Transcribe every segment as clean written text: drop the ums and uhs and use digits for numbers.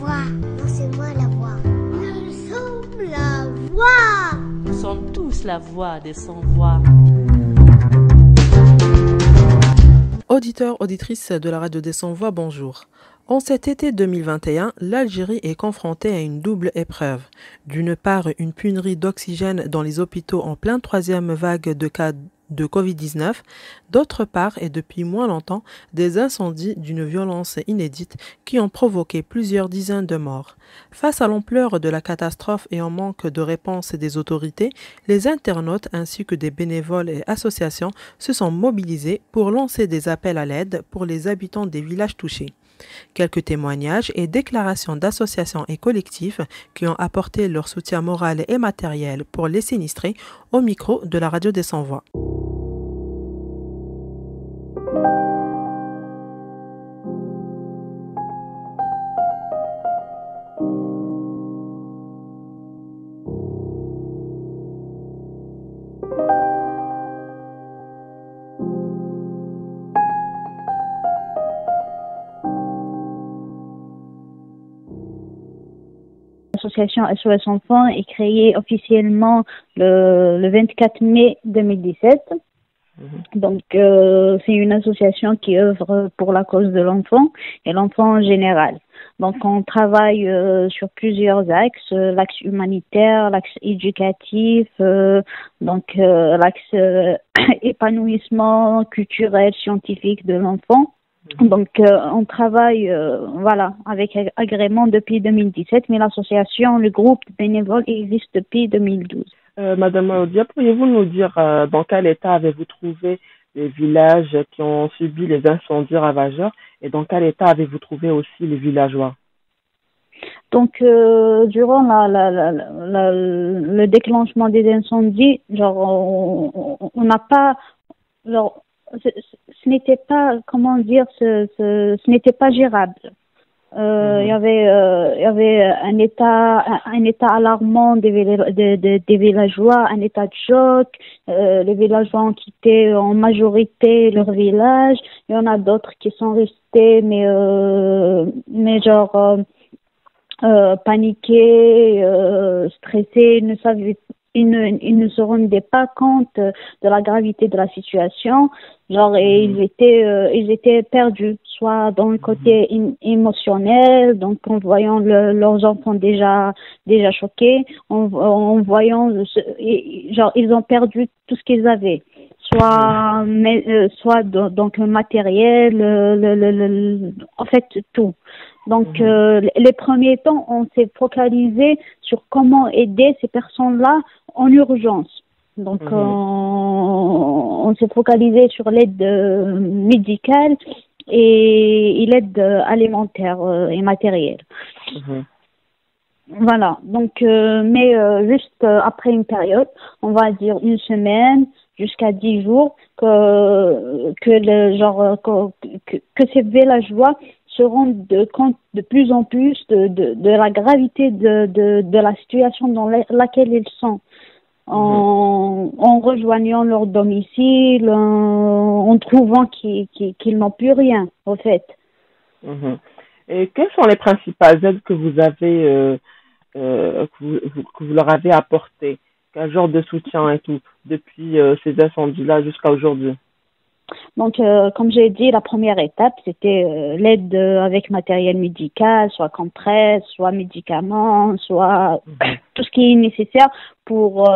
voix. Non, c'est moi la voix. Nous sommes la voix. Nous sommes tous la voix des sans-voix. Auditeurs, auditrices de la radio des sans-voix, bonjour. En cet été 2021, l'Algérie est confrontée à une double épreuve. D'une part, une pénurie d'oxygène dans les hôpitaux en pleine troisième vague de cas de Covid-19. D'autre part, et depuis moins longtemps, des incendies d'une violence inédite qui ont provoqué plusieurs dizaines de morts. Face à l'ampleur de la catastrophe et en manque de réponse des autorités, les internautes ainsi que des bénévoles et associations se sont mobilisés pour lancer des appels à l'aide pour les habitants des villages touchés. Quelques témoignages et déclarations d'associations et collectifs qui ont apporté leur soutien moral et matériel pour les sinistrés au micro de la radio des sans-voix. L'association SOS Enfants est créée officiellement le 24 mai 2017. Donc, c'est une association qui œuvre pour la cause de l'enfant et l'enfant en général. Donc, on travaille sur plusieurs axes, l'axe humanitaire, l'axe éducatif, l'axe épanouissement culturel, scientifique de l'enfant. Donc, on travaille avec agrément depuis 2017, mais l'association, le groupe bénévole existe depuis 2012. Madame Maoudia, pourriez-vous nous dire dans quel état avez-vous trouvé les villages qui ont subi les incendies ravageurs et dans quel état avez-vous trouvé aussi les villageois? Donc, durant le déclenchement des incendies, on n'a pas, ce n'était pas, ce n'était pas gérable. Il y avait un état alarmant des villageois, un état de choc. Les villageois ont quitté en majorité leur village. Il y en a d'autres qui sont restés, paniqués, stressés, ils ne se rendaient pas compte de la gravité de la situation. Et ils étaient perdus, soit dans le côté émotionnel, donc en voyant leurs enfants déjà choqués, en voyant, ils ont perdu tout ce qu'ils avaient. Donc le matériel, en fait tout. Donc les premiers temps, on s'est focalisé sur comment aider ces personnes-là en urgence. Donc on s'est focalisé sur l'aide médicale et l'aide alimentaire et matérielle. Voilà. Donc juste après une période, on va dire une semaine jusqu'à 10 jours, que ces villageois se rendent compte de plus en plus de la gravité de la situation dans laquelle ils sont. En rejoignant leur domicile, en trouvant qu'ils n'ont plus rien, en fait. Et quelles sont les principales aides que vous avez, que vous leur avez apportées? Quel genre de soutien et tout, depuis ces incendies-là jusqu'à aujourd'hui? Donc, comme j'ai dit, la première étape, c'était l'aide avec matériel médical, soit compresses, soit médicaments, soit tout ce qui est nécessaire pour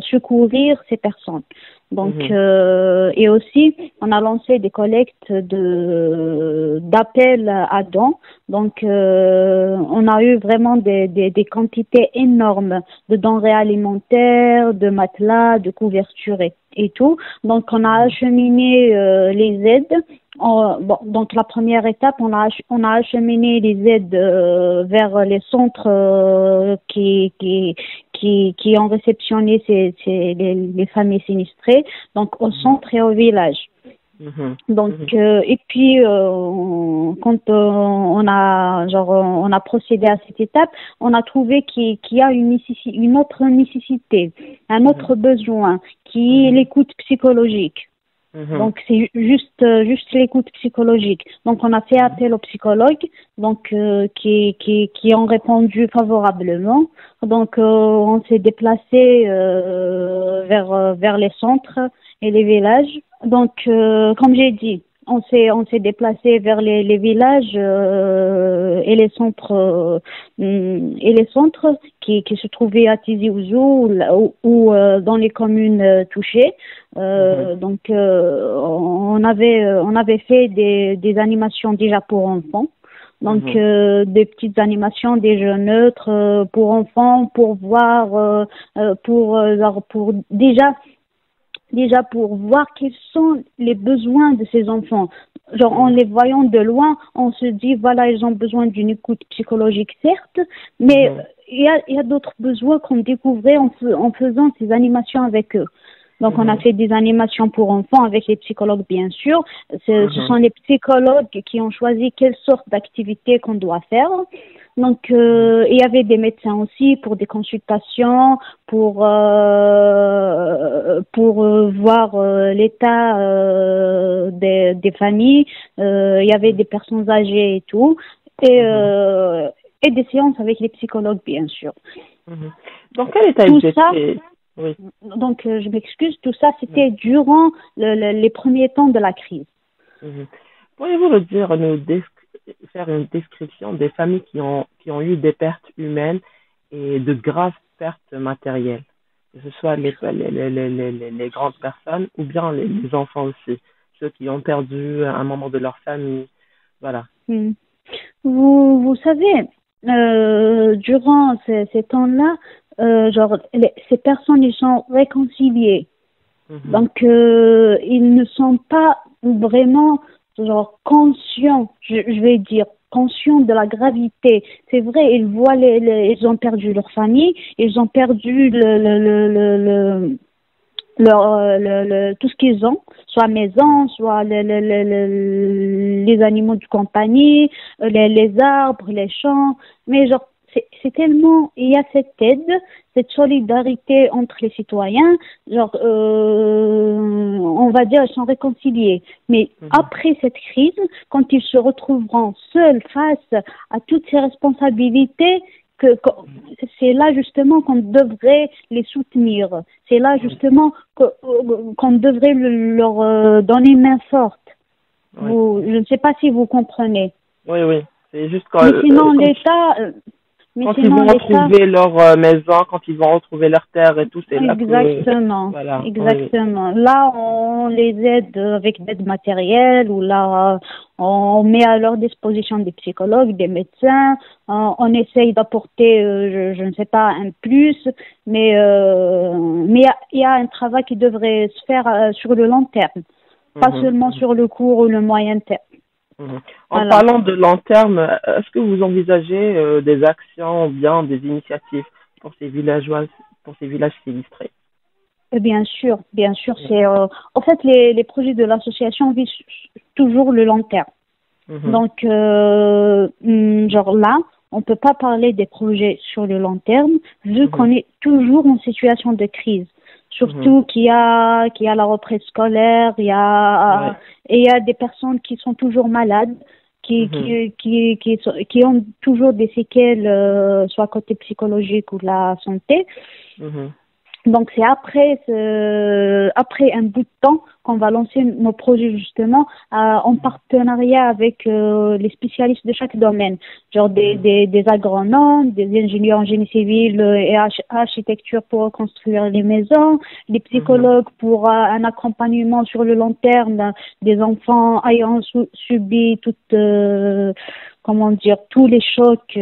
secourir ces personnes. Donc, et aussi, on a lancé des collectes d'appels à dons. Donc, on a eu vraiment des quantités énormes de denrées alimentaires, de matelas, de couvertures et tout. Donc, on a acheminé les aides. Donc, la première étape, on a acheminé les aides vers les centres qui ont réceptionné les familles sinistrées, donc au centre et au village. Donc et puis quand on a procédé à cette étape, on a trouvé qu'il y a une autre nécessité, un autre besoin qui est l'écoute psychologique. Donc, c'est juste l'écoute psychologique. Donc, on a fait appel aux psychologues, donc, qui ont répondu favorablement. Donc, on s'est déplacé, vers les centres et les villages. Donc, comme j'ai dit, on s'est déplacé vers les villages et les centres qui se trouvaient à Tizi Ouzou ou dans les communes touchées. Donc on avait fait des animations déjà pour enfants. Donc des petites animations, des jeux neutres pour enfants, pour voir pour déjà pour voir quels sont les besoins de ces enfants. Genre, en les voyant de loin, on se dit, voilà, ils ont besoin d'une écoute psychologique, certes, mais il y a d'autres besoins qu'on découvrait en faisant ces animations avec eux. Donc, on a fait des animations pour enfants avec les psychologues, bien sûr. Ce sont les psychologues qui ont choisi quelle sorte d'activité qu'on doit faire. Donc, il y avait des médecins aussi pour des consultations, pour voir l'état des familles. Il y avait des personnes âgées et tout, et des séances avec les psychologues, bien sûr. Dans quel état tout ils étaient? ça, Oui. Donc, je m'excuse, tout ça, c'était durant les premiers temps de la crise. Pourriez-vous nous dire, faire une description des familles qui ont eu des pertes humaines et de graves pertes matérielles, que ce soit les grandes personnes ou bien les enfants aussi, ceux qui ont perdu un membre de leur famille, voilà. Vous savez, durant ces temps-là, ces personnes, ils sont réconciliées. Donc, ils ne sont pas vraiment, conscients, je vais dire, conscients de la gravité. C'est vrai, ils voient ils ont perdu leur famille, ils ont perdu tout ce qu'ils ont, soit maison, soit les animaux de compagnie, les arbres, les champs, mais c'est tellement, il y a cette aide, cette solidarité entre les citoyens, on va dire, ils sont réconciliés. Mais après cette crise, quand ils se retrouveront seuls face à toutes ces responsabilités, c'est là justement qu'on devrait les soutenir. C'est là justement qu'on devrait leur donner main forte. Je ne sais pas si vous comprenez. Oui. C'est juste quand. Mais sinon, l'État. Quand ils vont retrouver leur maison, quand ils vont retrouver leur terre et tout, c'est là que... Voilà, exactement. Oui. Là, on les aide avec d'aide matérielle ou là, on met à leur disposition des psychologues, des médecins. On essaye d'apporter, je ne sais pas, un plus, mais il y a un travail qui devrait se faire sur le long terme, pas seulement sur le court ou le moyen terme. En parlant de long terme, est-ce que vous envisagez des actions ou bien des initiatives pour ces villages sinistrés? Bien sûr. C'est en fait les projets de l'association visent toujours le long terme. Donc là, on peut pas parler des projets sur le long terme vu qu'on est toujours en situation de crise. Surtout qu'il y a la reprise scolaire, il y a des personnes qui sont toujours malades, qui ont toujours des séquelles, soit côté psychologique ou de la santé. Donc c'est après un bout de temps qu'on va lancer nos projets justement en partenariat avec les spécialistes de chaque domaine, des agronomes, des ingénieurs en génie civil et architecture pour construire les maisons, des psychologues pour un accompagnement sur le long terme des enfants ayant subi tous les chocs.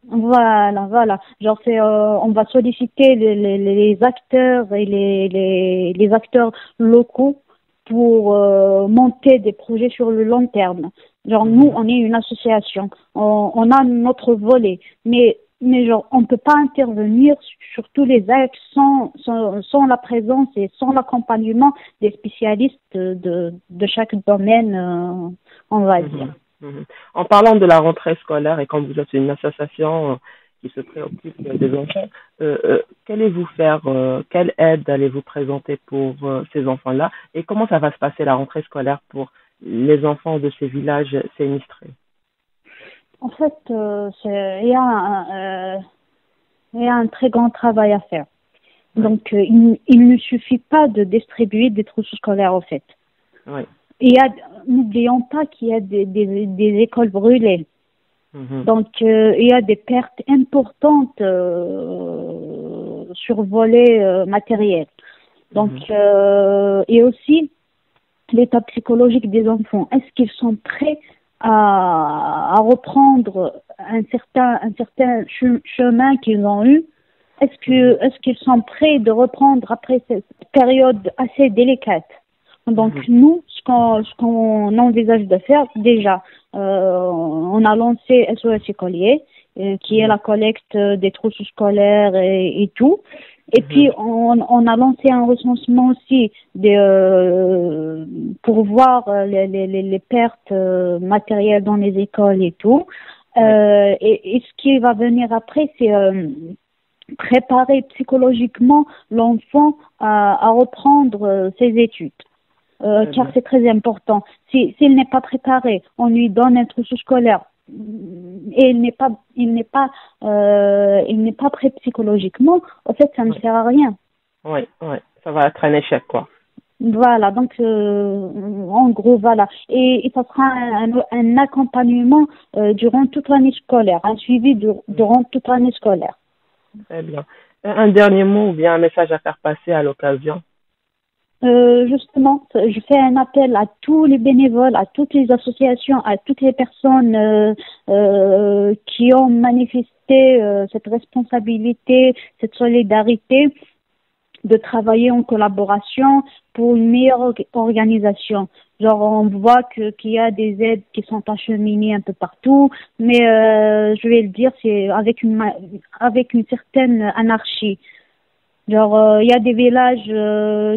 Voilà. On va solliciter les acteurs et les acteurs locaux pour monter des projets sur le long terme. Nous, on est une association, on a notre volet, mais on peut pas intervenir sur tous les actes sans la présence et sans l'accompagnement des spécialistes de chaque domaine, on va dire. En parlant de la rentrée scolaire, et comme vous êtes une association qui se préoccupe des enfants. Qu'allez-vous faire, quelle aide allez-vous présenter pour ces enfants-là et comment ça va se passer la rentrée scolaire pour les enfants de ces villages sinistrés? En fait, il y a un très grand travail à faire. Donc, il ne suffit pas de distribuer des trousseaux scolaires, en fait. Oui. N'oublions pas qu'il y a des écoles brûlées. Mhm. Donc, il y a des pertes importantes sur volet matériel. Donc, et aussi l'état psychologique des enfants. Est-ce qu'ils sont prêts à reprendre un certain chemin qu'ils ont eu? Est-ce qu'ils sont prêts de reprendre après cette période assez délicate? Donc nous, ce qu'on envisage de faire, déjà, on a lancé SOS Écolier, qui est la collecte des trousseaux scolaires et tout. Et puis on a lancé un recensement aussi pour voir les pertes matérielles dans les écoles et tout. Et ce qui va venir après, c'est préparer psychologiquement l'enfant à reprendre ses études. Car c'est très important. S'il n'est pas préparé, on lui donne un trousseau scolaire et il n'est pas prêt psychologiquement. En fait, ça ne sert à rien. Oui, ça va être un échec, quoi. Voilà, donc en gros, voilà. Et ça sera un accompagnement durant toute l'année scolaire, un suivi durant toute l'année scolaire. Très bien. Un dernier mot ou bien un message à faire passer à l'occasion? Justement, je fais un appel à tous les bénévoles, à toutes les associations, à toutes les personnes qui ont manifesté cette responsabilité, cette solidarité, de travailler en collaboration pour une meilleure organisation. Genre, on voit qu'il y a des aides qui sont acheminées un peu partout, mais je vais le dire, c'est avec une certaine anarchie. Genre, il y a des villages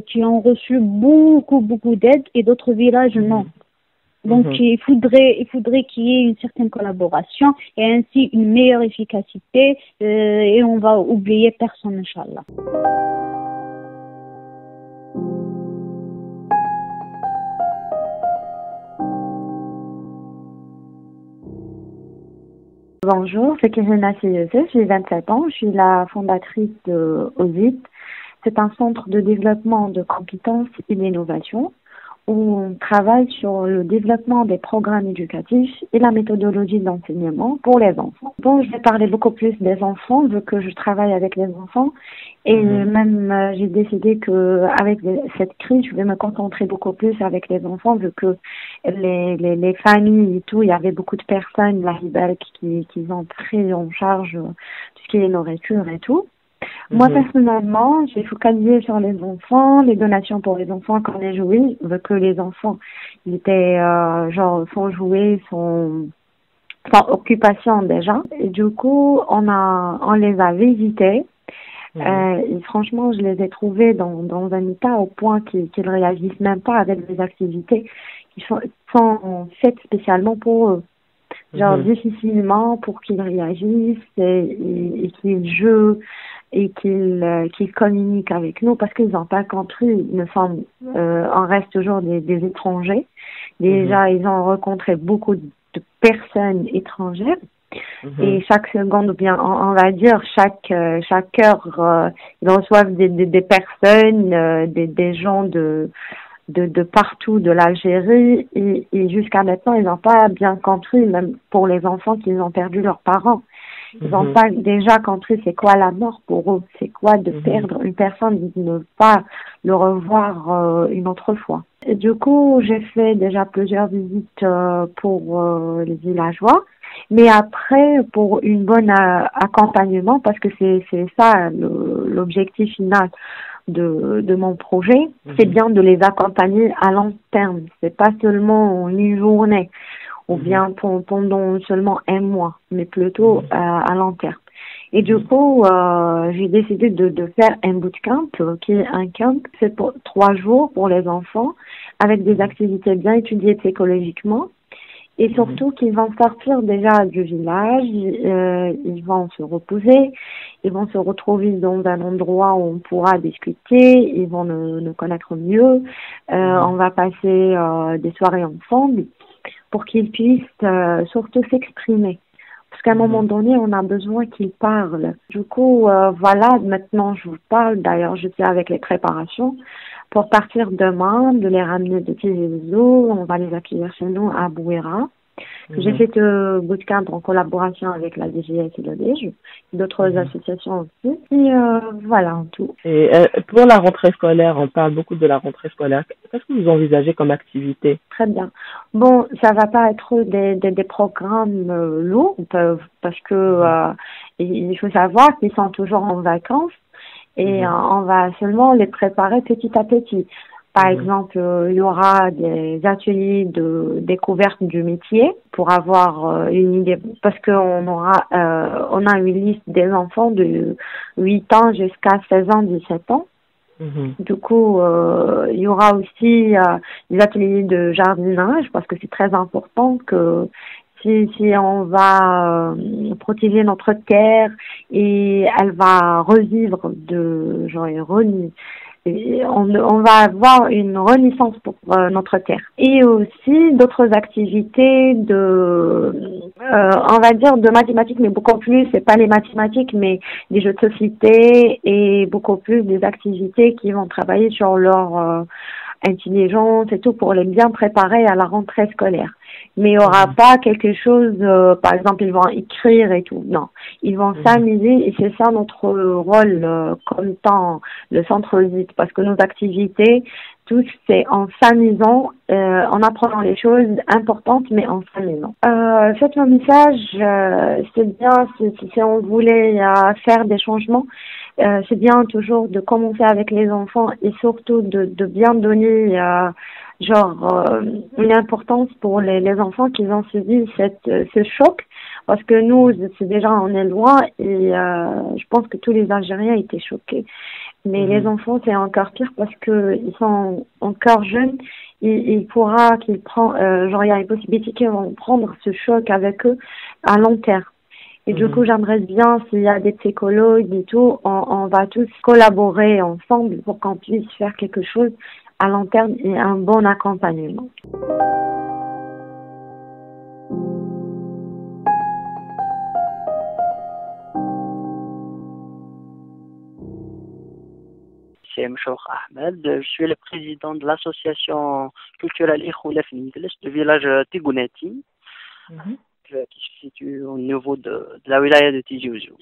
qui ont reçu beaucoup d'aides et d'autres villages non. Donc, il faudrait qu'il y ait une certaine collaboration et ainsi une meilleure efficacité et on va oublier personne, Inch'Allah. Bonjour, c'est Kirina Youssef, j'ai 27 ans, je suis la fondatrice de OSIT. C'est un centre de développement de compétences et d'innovation où on travaille sur le développement des programmes éducatifs et la méthodologie d'enseignement pour les enfants. Bon, je vais parler beaucoup plus des enfants vu que je travaille avec les enfants et même j'ai décidé que avec cette crise, je vais me concentrer beaucoup plus avec les enfants vu que les familles et tout, il y avait beaucoup de personnes, la Hibalk, qui ont pris en charge tout ce qui est nourriture et tout. Moi, personnellement, j'ai focalisé sur les enfants, les donations pour les enfants quand les jouets, vu que les enfants, ils étaient, sans jouets, sans occupation déjà. Et du coup, on les a visités. Et franchement, je les ai trouvés dans un état au point qu'ils réagissent même pas avec des activités qui sont faites spécialement pour eux. Genre, difficilement pour qu'ils réagissent et qu'ils jouent et qu'ils communiquent avec nous parce qu'ils n'ont pas compris. On reste toujours des étrangers. Déjà, ils ont rencontré beaucoup de personnes étrangères. Et chaque seconde, ou bien on va dire chaque heure, ils reçoivent des personnes, des gens de partout de l'Algérie et jusqu'à maintenant, ils n'ont pas bien compris, même pour les enfants qu'ils ont perdu leurs parents. Ils n'ont pas déjà compris c'est quoi la mort pour eux, c'est quoi de perdre une personne, de ne pas le revoir une autre fois. Et du coup, j'ai fait déjà plusieurs visites pour les villageois, mais après, pour une bonne accompagnement, parce que c'est ça l'objectif final de mon projet, c'est bien de les accompagner à long terme. C'est pas seulement une journée ou bien pendant seulement un mois, mais plutôt à long terme. Et du coup, j'ai décidé de faire un bootcamp, qui est un camp, c'est pour 3 jours pour les enfants, avec des activités bien étudiées psychologiquement. Et surtout qu'ils vont sortir déjà du village, ils vont se reposer, ils vont se retrouver dans un endroit où on pourra discuter, ils vont nous connaître mieux, on va passer des soirées ensemble pour qu'ils puissent surtout s'exprimer. Parce qu'à un moment donné, on a besoin qu'ils parlent. Du coup, voilà, maintenant je vous parle, d'ailleurs je suis avec les préparations pour partir demain, de les ramener de Tizi Ouzou, on va les accueillir chez nous à Bouira. J'ai fait bootcamp en collaboration avec la DGS et le DEJ, d'autres associations aussi. Et voilà, en tout. Et pour la rentrée scolaire, on parle beaucoup de la rentrée scolaire. Qu'est-ce que vous envisagez comme activité? Très bien. Bon, ça va pas être des programmes lourds parce que il faut savoir qu'ils sont toujours en vacances et on va seulement les préparer petit à petit. Par exemple, il y aura des ateliers de découverte du métier pour avoir une idée, parce qu'on aura, on a une liste des enfants de 8 ans jusqu'à 16 ans, 17 ans. Du coup, il y aura aussi des ateliers de jardinage, parce que c'est très important que si on va protéger notre terre et elle va revivre on va avoir une renaissance pour notre terre. Et aussi d'autres activités on va dire de mathématiques, mais beaucoup plus, c'est pas les mathématiques, mais des jeux de société et beaucoup plus des activités qui vont travailler sur leur intelligence et tout pour les bien préparer à la rentrée scolaire. Mais il n'y aura pas quelque chose, par exemple, ils vont écrire et tout. Non, ils vont s'amuser et c'est ça notre rôle comme étant le centre OSIT, parce que nos activités, tous, c'est en s'amusant, en apprenant les choses importantes, mais en s'amusant. Faites mon message, c'est bien si on voulait faire des changements. C'est bien toujours de commencer avec les enfants et surtout de bien donner une importance pour les enfants qui ont subi ce choc, parce que nous c'est déjà on est loin et je pense que tous les Algériens étaient choqués, mais les enfants c'est encore pire parce que ils sont encore jeunes et il pourra qu'ils prennent il y a une possibilité qu'ils vont prendre ce choc avec eux à long terme. Et du coup, j'aimerais bien, s'il y a des psychologues et tout, on va tous collaborer ensemble pour qu'on puisse faire quelque chose à long terme et un bon accompagnement. C'est Mchouk Ahmed, je suis le président de l'association culturelle Ikhoula Fningles du village Tigounati, qui se situe au niveau de la wilaya de Tizi Ouzou.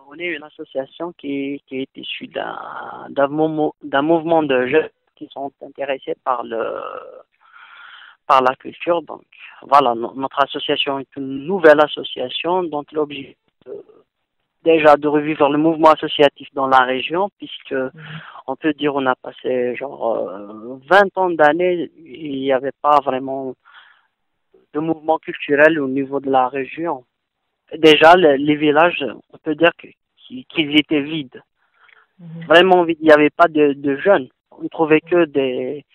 On est une association qui est issue d'un mouvement de jeunes qui sont intéressés par la culture. Donc voilà, notre association est une nouvelle association dont l'objectif déjà de revivre le mouvement associatif dans la région, puisque on peut dire on a passé 20 ans d'années, il n'y avait pas vraiment de mouvement culturel au niveau de la région. Déjà, les villages, on peut dire qu'ils étaient vides. Vraiment vides. Il n'y avait pas de jeunes. On ne trouvait que des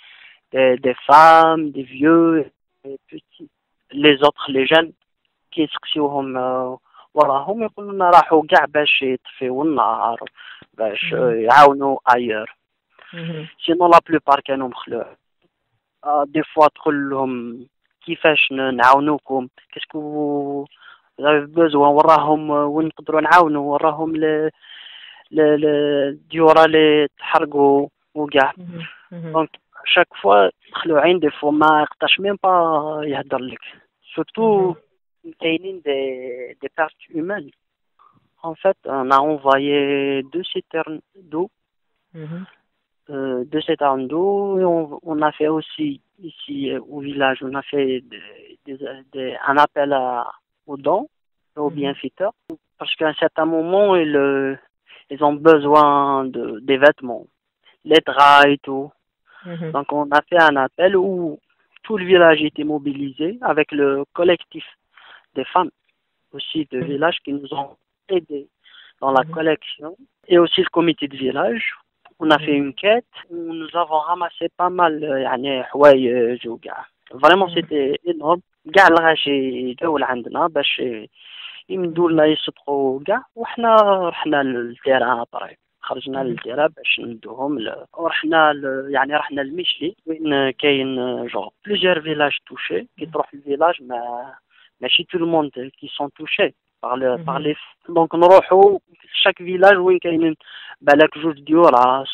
femmes, des vieux, des petits. Les autres, les jeunes, qui يسقسيوهم وراهم يقولوا لنا راحوا كاع باش يطفيوا النهار باش يعاونوا ailleurs. Sinon la plupart كانوا مخلوع. Des fois تقول لهم كيفاش نعاونوكم، كاسكو vous avez besoin، وراهم وين نقدروا نعاونوا، وراهم الديورة اللي تحرقوا وكاع. دونك chaque fois مخلوعين، des fois ما يقدرش ميم با يهدر لك، surtout كاينين des pertes humaines. En fait, on a envoyé 2 citernes d'eau. 2 citernes d'eau, et on a fait aussi ici au village, on a fait un appel aux dons, aux bienfaiteurs, parce qu'à un certain moment ils ont besoin des vêtements, les draps et tout. Donc on a fait un appel où tout le village était mobilisé avec le collectif des femmes aussi de village qui nous ont aidés dans la collection, et aussi le comité de village. On a fait une quête où nous avons ramassé pas mal حوايج وكاع. Vraiment c'était énorme. كاع الغاشي جاو لعندنا باش يمدوا لنا يصدقوا كاع، وحنا رحنا للتيران ابري، خرجنا للتيران باش ندوهم ورحنا يعني رحنا لميشلي وين كاين جون بليزيور فيلاج توشي. كي تروح الفيلاج ماشي تو الموند كي سون توشي par les دونك نروحوا chaque village وين كاينين بالك جوج ديوراس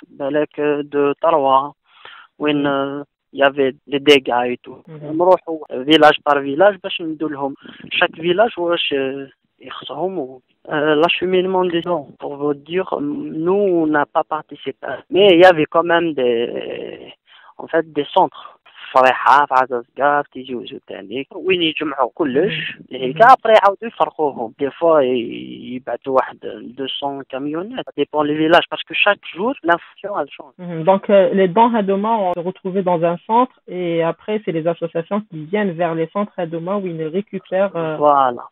بالك دو تروا وين y avait des dégâts et tout. نروحوا village par village باش ندو لهم chaque village واش يخصهم. L'acheminement des dons, pour vous dire, nous on n'a pas participé, mais il y avait quand même des centres. فريحة في عزازكا تيجي وجو تاني وين يجمعوا كلش هيك ابري يعاودوا يفرقوهم. دي فوا يبعثوا واحد 200 كاميونات ديبون لي فيلاج باسكو شاك جور l'inflation elle change. Donc les dons Hadoma on se retrouvés dans un centre et après c'est les associations qui viennent vers les centres Hadoma où ils les récupèrent. Voilà.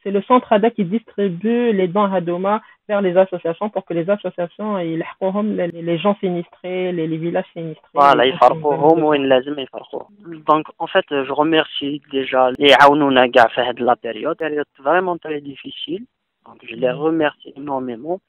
C'est le centre Hada qui distribue les dons Hadoma vers les associations pour que les associations les gens sinistrés, les villages sinistrés. Voilà, يفرقوهم وين لازم يفرقوهم. Donc en fait je remercie déjà les عاونونا كاع في هاد لا période vraiment très difficile. Donc je les remercie énormément.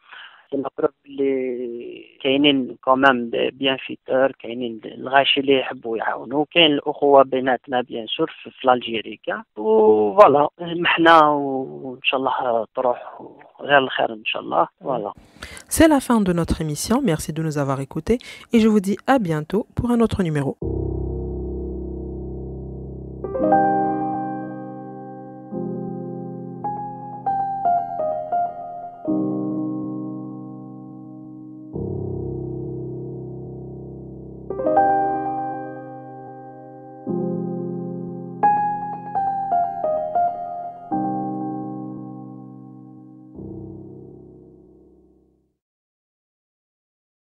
C'est la preuve اللي كاينين كومام دي بيانفيتور، كاينين الغاشي اللي يحبوا يعاونوا، كاين الاخوه بيناتنا بيان سور في الجيري كاع. وفوالا محنا وان شاء الله تروح غير الخير ان شاء الله. Voilà. C'est la fin de notre émission. Merci de nous avoir écoutés et je vous dis à bientôt pour un autre numéro.